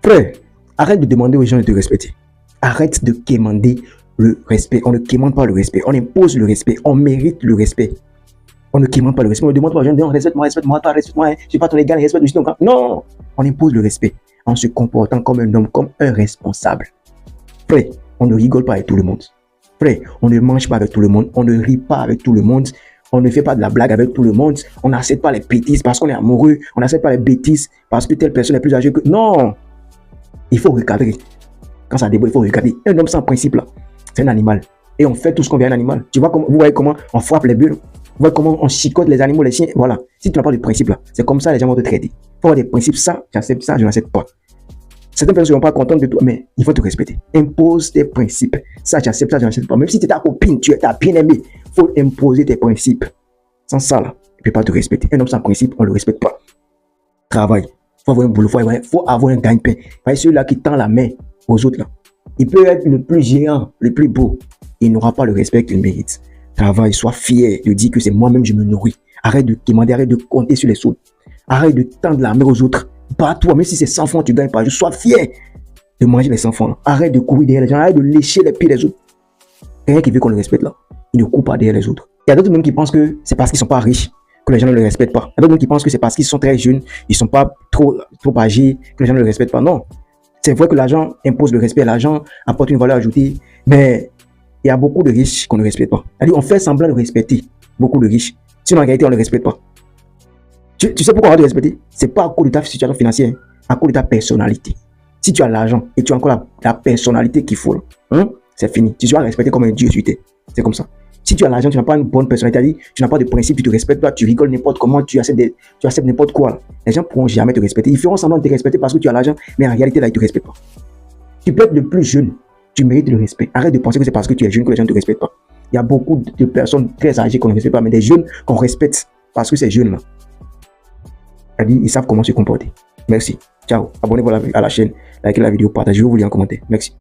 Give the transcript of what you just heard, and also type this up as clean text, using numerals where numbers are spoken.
Frère, arrête de demander aux gens de te respecter. Arrête de quémander le respect. On ne quémande pas le respect. On impose le respect. On mérite le respect. On ne quémande pas le respect. On ne demande pas aux gens de dire respecte-moi, respecte-moi, toi, respecte-moi. Je ne suis pas ton égal, respecte-moi. Non, on impose le respect en se comportant comme un homme, comme un responsable. Frère, on ne rigole pas avec tout le monde. Frère, on ne mange pas avec tout le monde. On ne rit pas avec tout le monde. On ne fait pas de la blague avec tout le monde. On n'accepte pas les bêtises parce qu'on est amoureux. On n'accepte pas les bêtises parce que telle personne est plus âgée que... Non! Il faut recadrer. Quand ça déborde, il faut recadrer. Un homme sans principe, là, c'est un animal. Et on fait tout ce qu'on vient un animal. Tu vois comment, vous voyez comment on frappe les bulles? Vous voyez comment on chicote les animaux, les chiens? Voilà. Si tu n'as pas de principe, là, c'est comme ça les gens vont te traiter. Il faut avoir des principes. Ça, j'accepte ça, je n'accepte pas. Certaines personnes ne sont pas contentes de toi, mais il faut te respecter. Impose tes principes. Ça, j'accepte ça, je n'accepte pas. Même si tu es ta copine, tu es ta bien-aimée, il faut imposer tes principes. Sans ça, là, il ne peut pas te respecter. Un homme sans principe, on ne le respecte pas. Travail. Il faut avoir un boulot, il faut avoir un gagne-pain. Celui-là qui tend la main aux autres, là, il peut être le plus géant, le plus beau. Il n'aura pas le respect qu'il mérite. Travaille, sois fier de dire que c'est moi-même, je me nourris. Arrête de demander, arrête de compter sur les autres. Arrête de tendre la main aux autres. Bats-toi, même si c'est 100 francs, tu gagnes pas. Sois fier de manger les 100 francs. Là. Arrête de courir derrière les gens, arrête de lécher les pieds des autres. Quelqu'un qui veut qu'on le respecte là, il ne court pas derrière les autres. Il y a d'autres même qui pensent que c'est parce qu'ils ne sont pas riches que les gens ne le respectent pas. Il y a d'autres même qui pensent que c'est parce qu'ils sont très jeunes, ils ne sont pas trop âgés que les gens ne le respectent pas. Non. C'est vrai que l'argent impose le respect, l'argent apporte une valeur ajoutée, mais il y a beaucoup de riches qu'on ne respecte pas. C'est-à-dire, on fait semblant de respecter beaucoup de riches. Sinon, en réalité, on ne le respecte pas. Tu sais pourquoi on va te respecter? C'est pas à cause de ta situation financière, à cause de ta personnalité. Si tu as l'argent et tu as encore la personnalité qu'il faut, c'est fini. Tu seras respecté comme un dieu sur terre. C'est comme ça. Si tu as l'argent, tu n'as pas une bonne personnalité, tu n'as pas de principe, tu te respectes pas, tu rigoles n'importe comment, tu acceptes n'importe quoi. Les gens ne pourront jamais te respecter. Ils feront semblant de te respecter parce que tu as l'argent, mais en réalité, là, ils ne te respectent pas. Tu peux être le plus jeune, tu mérites le respect. Arrête de penser que c'est parce que tu es jeune que les gens ne te respectent pas. Il y a beaucoup de personnes très âgées qu'on ne respecte pas, mais des jeunes qu'on respecte parce que ces jeunes-là, ils savent comment se comporter. Merci. Ciao. Abonnez-vous à la chaîne, likez la vidéo, partagez-vous en commentaire. Merci.